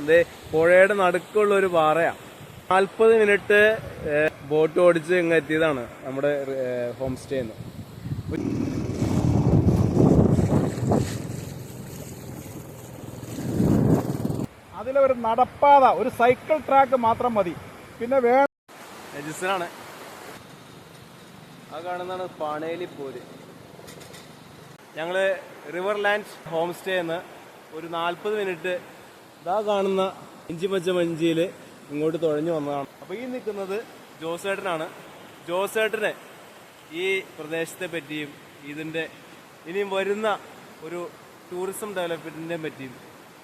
ഇത് പുഴയുടെ നടുക്കുള്ള ഒരു പാറയാണ്. 40 മിനിറ്റ് ബോട്ട് ഓടിച്ച് ഇങ്ങ് എത്തിയതാണ് നമ്മുടെ ഹോം സ്റ്റേന്ന്. അതിലൊരു നടപ്പാത, ഒരു സൈക്കിൾ ട്രാക്ക് മാത്രം മതി. പിന്നെ രജിസ്റ്ററാണ് ആ കാണുന്നതാണ് പാണേലി പോര്. ഞങ്ങള് റിവർലാൻഡ് ഹോം സ്റ്റേന്ന് ഒരു 40 മിനിറ്റ് ഇതാ കാണുന്ന ഇഞ്ചിപ്പച്ച മഞ്ചിയിൽ ഇങ്ങോട്ട് തുഴഞ്ഞു വന്നതാണ്. അപ്പോൾ ഈ നിൽക്കുന്നത് ജോസേട്ടനാണ്. ജോസേട്ടന് ഈ പ്രദേശത്തെ പറ്റിയും ഇതിൻ്റെ ഇനിയും വരുന്ന ഒരു ടൂറിസം ഡെവലപ്മെൻറ്റിനെ പറ്റിയും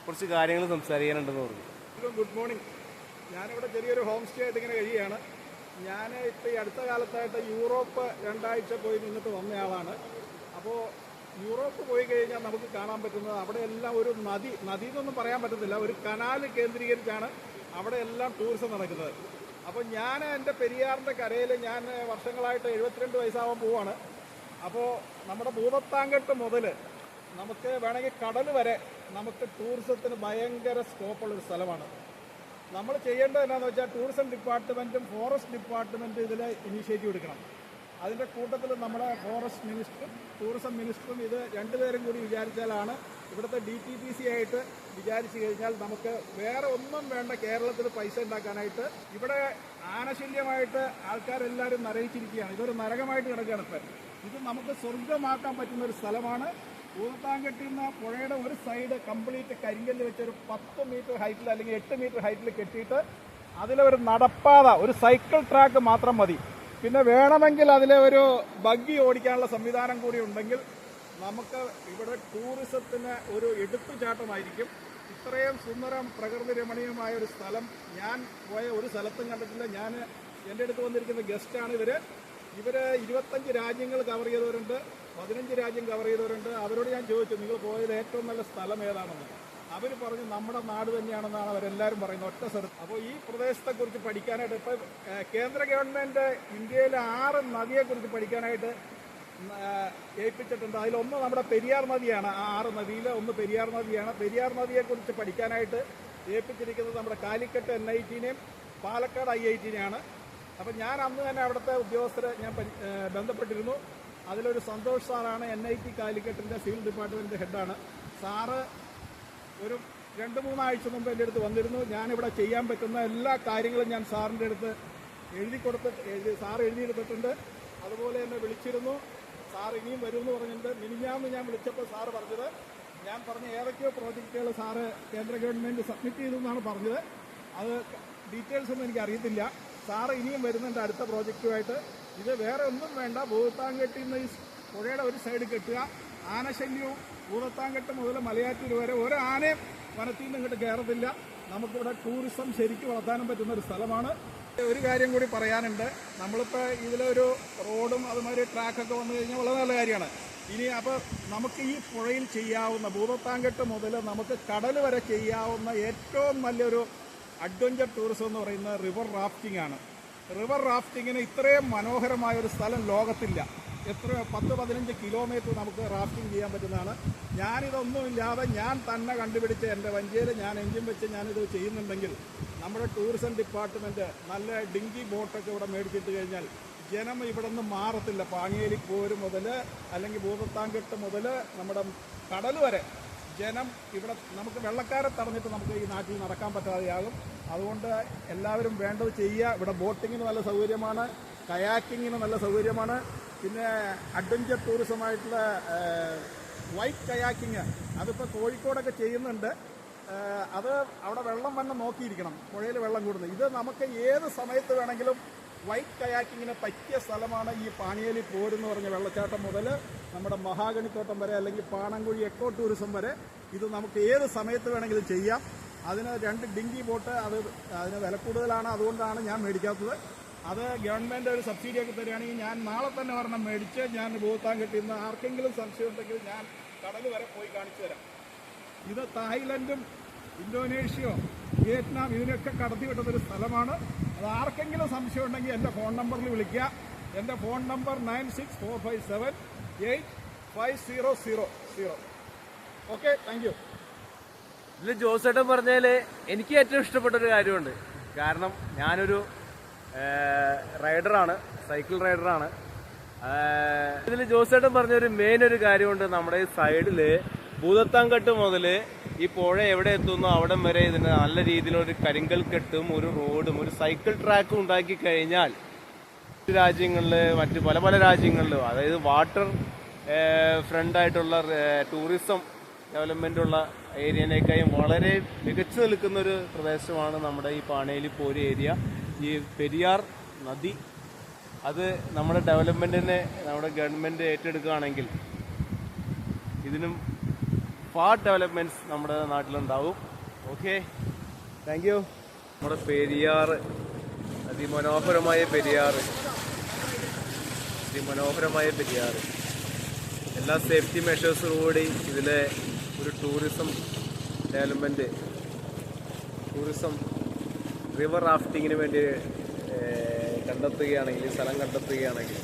കുറച്ച് കാര്യങ്ങൾ സംസാരിക്കാനുണ്ടെന്ന് പറഞ്ഞു. Good morning. ഞാനിവിടെ ചെറിയൊരു ഹോം സ്റ്റേ ആയിട്ട് ഇങ്ങനെ കഴിയുകയാണ്. ഞാൻ ഇപ്പോൾ ഈ അടുത്ത കാലത്തായിട്ട് യൂറോപ്പ് 2 ആഴ്ച പോയി നിന്നിട്ട് വന്നയാളാണ്. അപ്പോൾ യൂറോപ്പ് പോയി കഴിഞ്ഞാൽ നമുക്ക് കാണാൻ പറ്റുന്നത് അവിടെ എല്ലാം ഒരു നദി എന്നൊന്നും പറയാൻ പറ്റത്തില്ല, ഒരു കനാൽ കേന്ദ്രീകരിച്ചാണ് അവിടെ എല്ലാം ടൂറിസം നടക്കുന്നത്. അപ്പോൾ ഞാൻ എൻ്റെ പെരിയാറിൻ്റെ കരയിൽ ഞാൻ വർഷങ്ങളായിട്ട് 72 വയസ്സാവാൻ പോവാണ്. അപ്പോൾ നമ്മുടെ ഭൂതത്താങ്കെട്ട് മുതൽ നമുക്ക് വേണമെങ്കിൽ കടൽ വരെ നമുക്ക് ടൂറിസത്തിന് ഭയങ്കര സ്കോപ്പുള്ളൊരു സ്ഥലമാണ്. നമ്മൾ ചെയ്യേണ്ടത് എന്താണെന്ന് വെച്ചാൽ ടൂറിസം ഡിപ്പാർട്ട്മെൻറ്റും ഫോറസ്റ്റ് ഡിപ്പാർട്ട്മെൻറ്റും ഇതിൽ ഇനീഷ്യേറ്റീവ് എടുക്കണം. അതിൻ്റെ കൂട്ടത്തിൽ നമ്മുടെ ഫോറസ്റ്റ് മിനിസ്റ്ററും ടൂറിസം മിനിസ്റ്ററും ഇത് രണ്ടുപേരും കൂടി വിചാരിച്ചാലാണ് ഇവിടുത്തെ DTPC ആയിട്ട് വിചാരിച്ചു കഴിഞ്ഞാൽ നമുക്ക് വേറെ ഒന്നും വേണ്ട കേരളത്തിൽ പൈസ ഉണ്ടാക്കാനായിട്ട്. ഇവിടെ ആനശല്യമായിട്ട് ആൾക്കാരെല്ലാവരും നരയിച്ചിരിക്കുകയാണ്. ഇതൊരു നരകമായിട്ട് കിടക്കുകയാണ്. ഇപ്പം ഇത് നമുക്ക് സ്വർഗമാക്കാൻ പറ്റുന്ന ഒരു സ്ഥലമാണ്. ഭൂതത്താങ്കെട്ടിൽ നിന്ന് പുഴയുടെ ഒരു സൈഡ് കംപ്ലീറ്റ് കരിങ്കല്ല് വെച്ചൊരു 10 മീറ്റർ ഹൈറ്റിൽ അല്ലെങ്കിൽ 8 മീറ്റർ ഹൈറ്റിൽ കെട്ടിയിട്ട് അതിലൊരു നടപ്പാത, ഒരു സൈക്കിൾ ട്രാക്ക് മാത്രം മതി. പിന്നെ വേണമെങ്കിൽ അതിലെ ഒരു ബഗ്ഗി ഓടിക്കാനുള്ള സംവിധാനം കൂടി ഉണ്ടെങ്കിൽ നമുക്ക് ഇവിടെ ടൂറിസത്തിന് ഒരു എടുത്തുചാട്ടമായിരിക്കും. ഇത്രയും സുന്ദരം പ്രകൃതി രമണീയമായ ഒരു സ്ഥലം ഞാൻ പോയ ഒരു സ്ഥലത്തും കണ്ടിട്ടില്ല. എൻ്റെ അടുത്ത് വന്നിരിക്കുന്ന ഗസ്റ്റാണ് ഇവർ 25 രാജ്യങ്ങൾ കവർ ചെയ്തവരുണ്ട്, 15 രാജ്യം കവർ ചെയ്തവരുണ്ട്. അവരോട് ഞാൻ ചോദിച്ചു നിങ്ങൾ പോയത് ഏറ്റവും നല്ല സ്ഥലം ഏതാണെന്ന്. അവർ പറഞ്ഞു നമ്മുടെ നാട് തന്നെയാണെന്നാണ് അവരെല്ലാവരും പറയുന്നത്, ഒറ്റ സ്ഥലത്ത്. അപ്പോൾ ഈ പ്രദേശത്തെക്കുറിച്ച് പഠിക്കാനായിട്ട് ഇപ്പോൾ കേന്ദ്ര ഗവൺമെൻറ് ഇന്ത്യയിലെ 6 നദിയെക്കുറിച്ച് പഠിക്കാനായിട്ട് ഏൽപ്പിച്ചിട്ടുണ്ട്. അതിലൊന്ന് നമ്മുടെ പെരിയാർ നദിയാണ്. ആ 6 നദിയിൽ ഒന്ന് പെരിയാർ നദിയാണ്. പെരിയാർ നദിയെക്കുറിച്ച് പഠിക്കാനായിട്ട് ഏൽപ്പിച്ചിരിക്കുന്നത് നമ്മുടെ കാലിക്കറ്റ് NIT-നെയും പാലക്കാട് IIT-നെയാണ്. അപ്പം ഞാൻ അന്ന് തന്നെ അവിടുത്തെ ഉദ്യോഗസ്ഥരെ ഞാൻ ബന്ധപ്പെട്ടിരുന്നു. അതിലൊരു സന്തോഷ് സാറാണ് NIT കാലിക്കറ്റിൻ്റെ സിവിൽ ഡിപ്പാർട്ട്മെൻറ്റ് ഹെഡാണ്. സാറ് ഒരു 2-3 ആഴ്ച മുമ്പ് എൻ്റെ അടുത്ത് വന്നിരുന്നു. ഞാനിവിടെ ചെയ്യാൻ പറ്റുന്ന എല്ലാ കാര്യങ്ങളും ഞാൻ സാറിൻ്റെ അടുത്ത് സാർ എഴുതിയെടുത്തിട്ടുണ്ട്. അതുപോലെ തന്നെ വിളിച്ചിരുന്നു. സാർ ഇനിയും വരുമെന്ന് പറഞ്ഞിട്ടുണ്ട്. മിനിഞ്ഞാന്ന് ഞാൻ വിളിച്ചപ്പോൾ സാറ് പറഞ്ഞത്, ഞാൻ പറഞ്ഞ ഏതൊക്കെയോ പ്രോജക്റ്റുകൾ സാറ് കേന്ദ്ര ഗവൺമെൻറ് സബ്മിറ്റ് ചെയ്തു എന്നാണ് പറഞ്ഞത്. അത് ഡീറ്റെയിൽസ് ഒന്നും എനിക്ക് അറിയത്തില്ല. സാറ് ഇനിയും വരുന്നുണ്ട് അടുത്ത പ്രോജക്റ്റുമായിട്ട്. ഇത് വേറെ ഒന്നും വേണ്ട, ഭൂതത്താങ്കെട്ടിൽ നിന്ന് ഈ പുഴയുടെ ഒരു സൈഡ് കെട്ടുക. ആനശല്യവും ഭൂതത്താങ്കെട്ട് മുതൽ മലയാറ്റൂർ വരെ ഒരു ആനയും വനത്തിൽ നിന്ന് ഇങ്ങോട്ട് കയറത്തില്ല. നമുക്കിവിടെ ടൂറിസം ശരിക്കും വളർത്താനും പറ്റുന്ന ഒരു സ്ഥലമാണ്. ഒരു കാര്യം കൂടി പറയാനുണ്ട്. നമ്മളിപ്പോൾ ഇതിലൊരു റോഡും അതുമാതിരി ട്രാക്കൊക്കെ വന്നു കഴിഞ്ഞാൽ വളരെ നല്ല കാര്യമാണ്. ഇനി അപ്പോൾ നമുക്ക് ഈ പുഴയിൽ ചെയ്യാവുന്ന ഭൂതത്താങ്കെട്ട് മുതൽ നമുക്ക് കടൽ വരെ ചെയ്യാവുന്ന ഏറ്റവും നല്ലൊരു അഡ്വഞ്ചർ ടൂറിസം എന്ന് പറയുന്നത് റിവർ റാഫ്റ്റിംഗ് ആണ്. റിവർ റാഫ്റ്റിങ്ങിന് ഇത്രയും മനോഹരമായൊരു സ്ഥലം ലോകത്തില്ല. 10-15 കിലോമീറ്റർ നമുക്ക് റാഫ്റ്റിംഗ് ചെയ്യാൻ പറ്റുന്നതാണ്. ഞാനിതൊന്നുമില്ലാതെ ഞാൻ തന്നെ കണ്ടുപിടിച്ച് എൻ്റെ വഞ്ചിയിൽ ഞാൻ എഞ്ചിൻ വെച്ച് ഞാനിത് ചെയ്യുന്നുണ്ടെങ്കിൽ നമ്മുടെ ടൂറിസം ഡിപ്പാർട്ട്മെൻറ്റ് നല്ല ഡിങ്കി ബോട്ടൊക്കെ ഇവിടെ മേടിച്ചിട്ട് കഴിഞ്ഞാൽ ജനം ഇവിടെ നിന്ന് മാറത്തില്ല. പാണിയേലിപ്പോര് മുതൽ അല്ലെങ്കിൽ ഭൂതത്താങ്കെട്ട് മുതൽ നമ്മുടെ കടൽ വരെ ജനം ഇവിടെ നമുക്ക് വെള്ളക്കാരെ തടഞ്ഞിട്ട് നമുക്ക് ഈ നാട്ടിൽ നടക്കാൻ പറ്റാതെയാകും. അതുകൊണ്ട് എല്ലാവരും വേണ്ടത് ചെയ്യുക. ഇവിടെ ബോട്ടിങ്ങിന് നല്ല സൗകര്യമാണ്, കയാക്കിങ്ങിന് നല്ല സൗകര്യമാണ്. പിന്നെ അഡ്വഞ്ചർ ടൂറിസമായിട്ടുള്ള വൈറ്റ് കയാക്കിങ് അതിപ്പോൾ കോഴിക്കോടൊക്കെ ചെയ്യുന്നുണ്ട്. അത് അവിടെ വെള്ളം വന്ന് നോക്കിയിരിക്കണം, പുഴയിൽ വെള്ളം കൂടുന്നത്. ഇത് നമുക്ക് ഏത് സമയത്ത് വേണമെങ്കിലും വൈറ്റ് കയാക്കിങ്ങിന് പറ്റിയ സ്ഥലമാണ് ഈ പാണിയേലി പോരെന്ന് പറഞ്ഞ വെള്ളച്ചാട്ടം മുതൽ നമ്മുടെ മഹാഗണിത്തോട്ടം വരെ അല്ലെങ്കിൽ പാണങ്കുഴി എക്കോ ടൂറിസം വരെ ഇത് നമുക്ക് ഏത് സമയത്ത് വേണമെങ്കിലും ചെയ്യാം. അതിന് 2 ഡിങ്കി ബോട്ട് അതിന് വില കൂടുതലാണ്, അതുകൊണ്ടാണ് ഞാൻ മേടിക്കാത്തത്. അത് ഗവൺമെൻറ് ഒരു സബ്സിഡിയൊക്കെ തരികയാണെങ്കിൽ ഞാൻ നാളെ തന്നെ ഒരെണ്ണം മേടിച്ച് ഞാൻ ഭൂതത്താങ്കെട്ടിൽ നിന്ന് ആർക്കെങ്കിലും സംശയം ഉണ്ടെങ്കിൽ ഞാൻ കടൽ വരെ പോയി കാണിച്ചു തരാം. ഇത് തായ്ലൻഡും ഇന്തോനേഷ്യയോ വിയറ്റ്നാം ഇതിനൊക്കെ കടത്തിവിട്ടതൊരു സ്ഥലമാണ്. അത് ആർക്കെങ്കിലും സംശയം ഉണ്ടെങ്കിൽ എൻ്റെ ഫോൺ നമ്പറിൽ വിളിക്കുക. എൻ്റെ phone number 9645785000. Okay, thank you. ഇതിൽ ജോസേട്ടൻ പറഞ്ഞാല് എനിക്ക് ഏറ്റവും ഇഷ്ടപ്പെട്ട ഒരു കാര്യമുണ്ട്. കാരണം ഞാനൊരു റൈഡറാണ്, സൈക്കിൾ റൈഡറാണ്. ഇതിൽ ജോസേട്ടൻ പറഞ്ഞൊരു മെയിൻ ഒരു കാര്യമുണ്ട്. നമ്മുടെ ഈ സൈഡില് ഭൂതത്താൻകെട്ട് മുതല് ഈ പുഴ എവിടെ എത്തുന്നു അവിടം വരെ ഇതിന് നല്ല രീതിയിലൊരു കരിങ്കൽ കെട്ടും ഒരു റോഡും ഒരു സൈക്കിൾ ട്രാക്കും ഉണ്ടാക്കി കഴിഞ്ഞാൽ രാജ്യങ്ങളില് മറ്റ് പല പല രാജ്യങ്ങളിലും, അതായത് വാട്ടർ ഫ്രണ്ടായിട്ടുള്ള ടൂറിസം ഡെവലപ്മെന്റ് ഉള്ള ഏരിയനേക്കാളും വളരെ മികച്ചു നിൽക്കുന്ന ഒരു പ്രദേശമാണ് നമ്മുടെ ഈ പാണേലി പോരി ഏരിയ. ഈ പെരിയാർ നദി അത് നമ്മുടെ ഡെവലപ്മെന്റിനെ നമ്മുടെ ഗവൺമെന്റ് ഏറ്റെടുക്കുകയാണെങ്കിൽ ഇതിനും ഫാർ ഡെവലപ്മെന്റ്സ് നമ്മുടെ നാട്ടിലുണ്ടാവും. Okay, thank you. നമ്മുടെ പെരിയാർ, അതിമനോഹരമായ പെരിയാർ, അതിമനോഹരമായ പെരിയാർ. എല്ലാ സേഫ്റ്റി മെഷേഴ്സോടുകൂടി ഇതിലെ ഒരു ടൂറിസം ഡെവലപ്മെന്റ്, ടൂറിസം റിവർ റാഫ്റ്റിങ്ങിന് വേണ്ടി കണ്ടെത്തുകയാണെങ്കിൽ, ഈ സ്ഥലം കണ്ടെത്തുകയാണെങ്കിൽ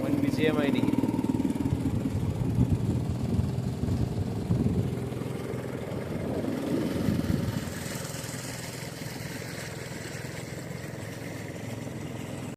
വൻ വിജയമായിരിക്കും.